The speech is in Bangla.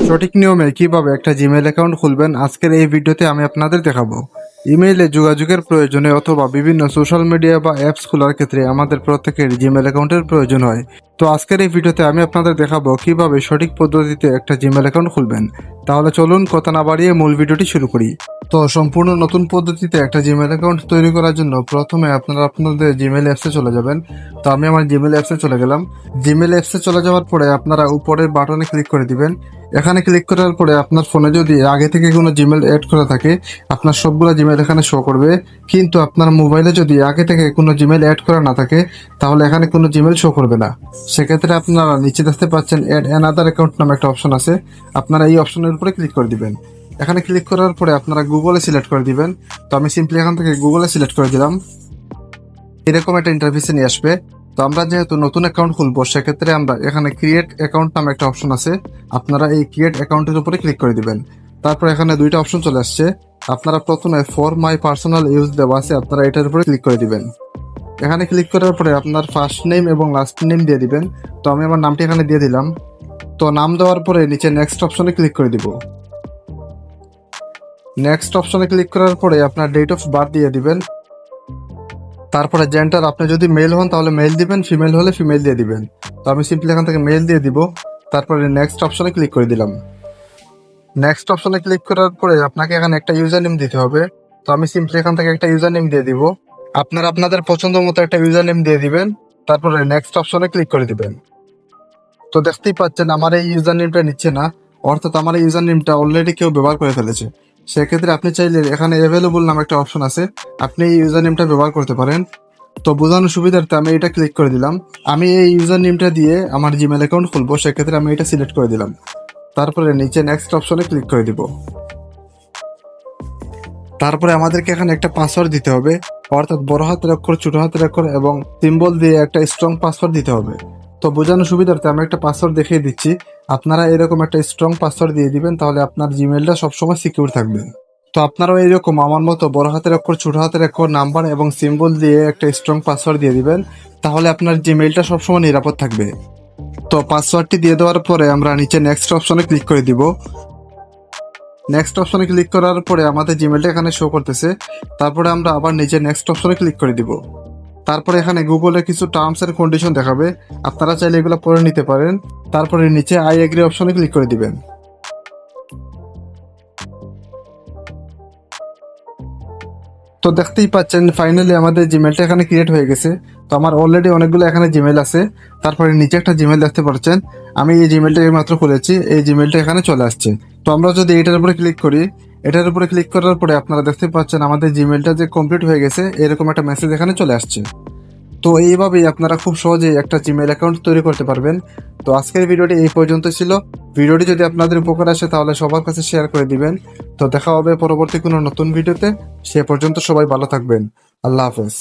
সঠিক নিয়মে কিভাবে একটা জিমেইল অ্যাকাউন্ট খুলবেন আজকের এই ভিডিওতে আমি আপনাদের দেখাবো। ইমেইলে যোগাযোগের প্রয়োজনে অথবা বিভিন্ন সোশ্যাল মিডিয়া বা অ্যাপস খোলার ক্ষেত্রে আমাদের প্রত্যেকের জিমেইল অ্যাকাউন্টের প্রয়োজন হয়। তো আজকের এই ভিডিওতে আমি আপনাদের দেখাবো কিভাবে সঠিক পদ্ধতিতে একটা জিমেইল অ্যাকাউন্ট খুলবেন। তাহলে চলুন কথা না বাড়িয়ে মূল ভিডিওটি শুরু করি। তো সম্পূর্ণ নতুন পদ্ধতিতে একটা জিমেইল অ্যাকাউন্ট তৈরি করার জন্য প্রথমে আপনারা আপনাদের জিমেইল অ্যাপসে চলে যাবেন। তো আমি আমার জিমেইল অ্যাপসে চলে গেলাম। জিমেইল অ্যাপসে চলে যাওয়ার পরে আপনারা উপরের বাটনে ক্লিক করে দিবেন। এখানে ক্লিক করার পরে আপনার ফোনে যদি আগে থেকে কোনো জিমেইল অ্যাড করা থাকে আপনার সবগুলো জিমেইল এখানে শো করবে, কিন্তু আপনার মোবাইলে যদি আগে থেকে কোনো জিমেইল অ্যাড করা না থাকে তাহলে এখানে কোনো জিমেইল শো করবে না। সেক্ষেত্রে আপনারা নিচে দেখতে পাচ্ছেন অ্যাড অ্যানাদার অ্যাকাউন্ট নামে একটা অপশন আছে, আপনারা এই অপশনের উপরে ক্লিক করে দিবেন। এখানে ক্লিক করার পরে আপনারা গুগলে সিলেক্ট করে দিবেন। তো আমি সিম্পলি এখান থেকে গুগলে সিলেক্ট করে দিলাম। এরকম একটা ইন্টারফেসে নিয়ে আসবে। তো আমরা যেহেতু নতুন অ্যাকাউন্ট খুলবো সেক্ষেত্রে আমরা এখানে ক্রিয়েট অ্যাকাউন্ট নামে একটা অপশন আছে, আপনারা এই ক্রিয়েট অ্যাকাউন্টের উপরে ক্লিক করে দিবেন। তারপর এখানে দুইটা অপশন চলে আসছে, আপনারা প্রথমে ফর মাই পার্সোনাল ইউজ দেওয়া আছে, আপনারা এটার উপরে ক্লিক করে দিবেন। এখানে ক্লিক করার পরে আপনার ফার্স্ট নেম এবং লাস্ট নেম দিয়ে দিবেন। তো আমি আমার নামটি এখানে দিয়ে দিলাম। তো নাম দেওয়ার পরে নিচে নেক্সট অপশনে ক্লিক করে দিব। নেক্সট অপশনে ক্লিক করার পরে আপনার ডেট অফ বার্থ দিয়ে দিবেন। তারপরে জেন্ডার, আপনি যদি মেল হন তাহলে মেল দিবেন, ফিমেল হলে ফিমেল দিয়ে দিবেন। তো আমি সিম্পলি এখান থেকে মেল দিয়ে দিব। তারপরে নেক্সট অপশনে ক্লিক করে দিলাম। নেক্সট অপশনে ক্লিক করার পরে আপনাকে এখানে একটা ইউজার নেম দিতে হবে। তো আমি সিম্পলি এখান থেকে একটা ইউজার নেম দিয়ে দিব। আপনারা আপনাদের পছন্দ মতো একটা ইউজার নেম দিয়ে দিবেন। তারপরে নেক্সট অপশনে ক্লিক করে দিবেন। তো দেখতেই পাচ্ছেন আমার এই ইউজার নেমটা নিচ্ছে না, অর্থাৎ আমার এই ইউজার নেমটা অলরেডি কেউ ব্যবহার করে ফেলেছে। সেক্ষেত্রে আপনি চাইলে এখানে অ্যাভেলেবল নামে একটা অপশন আছে, আপনি এই ইউজার নেমটা ব্যবহার করতে পারেন। তো বোঝানোর সুবিধার্থে আমি এটা ক্লিক করে দিলাম। আমি এই ইউজার নেমটা দিয়ে আমার জিমেল অ্যাকাউন্ট খুলবো, সেক্ষেত্রে আমি এটা সিলেক্ট করে দিলাম। তারপরে নিচে নেক্সট অপশনে ক্লিক করে দিব। তারপরে আমাদেরকে এখানে একটা পাসওয়ার্ড দিতে হবে, অর্থাৎ বড় হাতের অক্ষর, ছোট হাতের অক্ষর এবং সিম্বল দিয়ে একটা স্ট্রং পাসওয়ার্ড দিতে হবে। তো বোঝানোর সুবিধার্থে আমি একটা পাসওয়ার্ড দেখিয়ে দিচ্ছি, আপনারা এরকম একটা স্ট্রং পাসওয়ার্ড দিয়ে দিবেন, তাহলে আপনার জিমেলটা সবসময় সিকিউর থাকবে। তো আপনারাও এইরকম আমার মতো বড় হাতের অক্ষর, ছোট হাতের অক্ষর, নাম্বার এবং সিম্বল দিয়ে একটা স্ট্রং পাসওয়ার্ড দিয়ে দিবেন, তাহলে আপনার জিমেলটা সবসময় নিরাপদ থাকবে। তো পাসওয়ার্ডটি দিয়ে দেওয়ার পরে আমরা নিচে নেক্সট অপশনে ক্লিক করে দিব। নেক্সট অপশনে ক্লিক করার পরে আমাদের জিমেলটা এখানে শো করতেছে। তারপরে আমরা আবার নিচে নেক্সট অপশনে ক্লিক করে দিব। তারপরে এখানে গুগলের কিছু টার্মস এন্ড কন্ডিশন দেখাবে, আপনারা চাইলে এগুলো পড়ে নিতে পারেন। তারপরে নিচে আই এগ্রি অপশনে ক্লিক করে দিবেন। তো দেখতেই পাচ্ছেন ফাইনালি আমাদের জিমেলটা এখানে ক্রিয়েট হয়ে গেছে। তো আমার অলরেডি অনেকগুলো এখানে জিমেল আছে। তারপরে নিচে একটা জিমেল দেখতে পাচ্ছেন, আমি এই জিমেলটা মাত্র খুলেছি, এই জিমেলটা এখানে চলে আসছে। তো আমরা যদি এটার উপরে ক্লিক করি, এটার উপরে ক্লিক করার পরে আপনারা দেখতে পাচ্ছেন আমাদের জিমেলটা যে কমপ্লিট হয়ে গেছে এরকম একটা মেসেজ এখানে চলে আসছে। তো এইভাবেই আপনারা খুব সহজেই একটা জিমেল অ্যাকাউন্ট তৈরি করতে পারবেন। তো আজকের ভিডিওটি এই পর্যন্ত ছিল। ভিডিওটি যদি আপনাদের উপকার আসে তাহলে সবার কাছে শেয়ার করে দিবেন। তো দেখা হবে পরবর্তী কোনো নতুন ভিডিওতে। সে পর্যন্ত সবাই ভালো থাকবেন। আল্লাহ হাফেজ।